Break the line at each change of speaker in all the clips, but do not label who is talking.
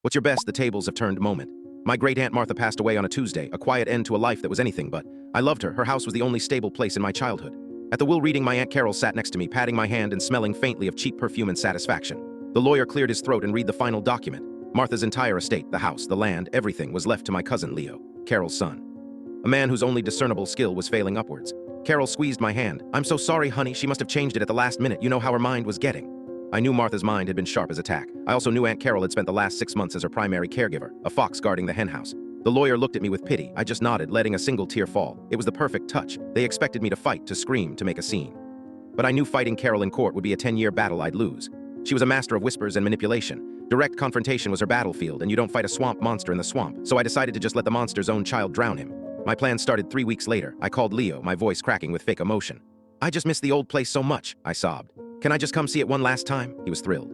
What's your best the tables have turned moment? My great-aunt Martha passed away on a Tuesday, a quiet end to a life that was anything but. I loved her. Her house was the only stable place in my childhood. At the will reading, my Aunt Carol sat next to me, patting my hand and smelling faintly of cheap perfume and satisfaction. The lawyer cleared his throat and read the final document. Martha's entire estate, the house, the land, everything was left to my cousin Leo, Carol's son. A man whose only discernible skill was failing upwards. Carol squeezed my hand. "I'm so sorry, honey. She must have changed it at the last minute. You know how her mind was getting." I knew Martha's mind had been sharp as a tack. I also knew Aunt Carol had spent the last 6 months as her primary caregiver, a fox guarding the henhouse. The lawyer looked at me with pity. I just nodded, letting a single tear fall. It was the perfect touch. They expected me to fight, to scream, to make a scene. But I knew fighting Carol in court would be a 10-year battle I'd lose. She was a master of whispers and manipulation. Direct confrontation was her battlefield, and you don't fight a swamp monster in the swamp. So I decided to just let the monster's own child drown him. My plan started 3 weeks later. I called Leo, my voice cracking with fake emotion. "I just miss the old place so much," I sobbed. "Can I just come see it one last time?" He was thrilled.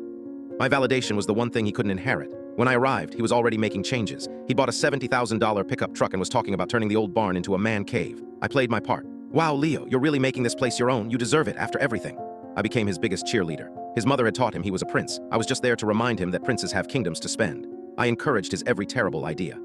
My validation was the one thing he couldn't inherit. When I arrived, he was already making changes. He bought a $70,000 pickup truck and was talking about turning the old barn into a man cave. I played my part. "Wow, Leo, you're really making this place your own. You deserve it after everything." I became his biggest cheerleader. His mother had taught him he was a prince. I was just there to remind him that princes have kingdoms to spend. I encouraged his every terrible idea.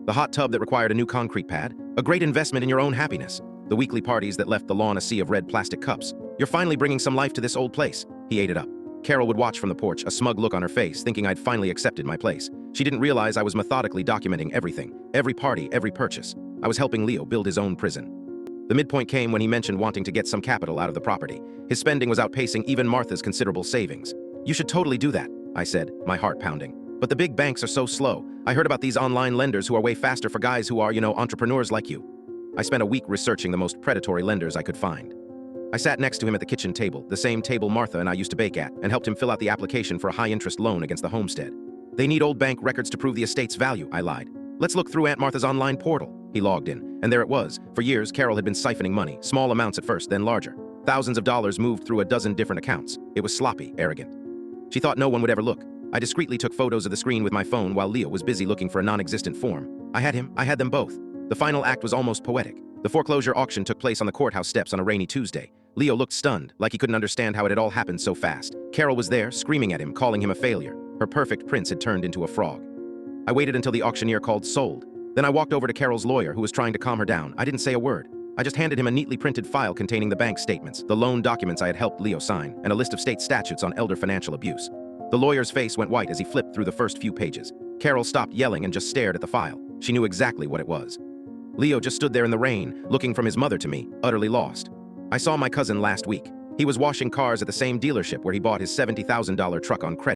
The hot tub that required a new concrete pad, a great investment in your own happiness. The weekly parties that left the lawn a sea of red plastic cups. "You're finally bringing some life to this old place." He ate it up. Carol would watch from the porch, a smug look on her face, thinking I'd finally accepted my place. She didn't realize I was methodically documenting everything, every party, every purchase. I was helping Leo build his own prison. The midpoint came when he mentioned wanting to get some capital out of the property. His spending was outpacing even Martha's considerable savings. "You should totally do that," I said, my heart pounding. "But the big banks are so slow. I heard about these online lenders who are way faster for guys who are, entrepreneurs like you." I spent a week researching the most predatory lenders I could find. I sat next to him at the kitchen table, the same table Martha and I used to bake at, and helped him fill out the application for a high-interest loan against the homestead. "They need old bank records to prove the estate's value," I lied. "Let's look through Aunt Martha's online portal." He logged in, and there it was. For years, Carol had been siphoning money, small amounts at first, then larger. Thousands of dollars moved through a dozen different accounts. It was sloppy, arrogant. She thought no one would ever look. I discreetly took photos of the screen with my phone while Leo was busy looking for a non-existent form. I had them both. The final act was almost poetic. The foreclosure auction took place on the courthouse steps on a rainy Tuesday. Leo looked stunned, like he couldn't understand how it had all happened so fast. Carol was there, screaming at him, calling him a failure. Her perfect prince had turned into a frog. I waited until the auctioneer called sold. Then I walked over to Carol's lawyer, who was trying to calm her down. I didn't say a word. I just handed him a neatly printed file containing the bank statements, the loan documents I had helped Leo sign, and a list of state statutes on elder financial abuse. The lawyer's face went white as he flipped through the first few pages. Carol stopped yelling and just stared at the file. She knew exactly what it was. Leo just stood there in the rain, looking from his mother to me, utterly lost. I saw my cousin last week. He was washing cars at the same dealership where he bought his $70,000 truck on credit.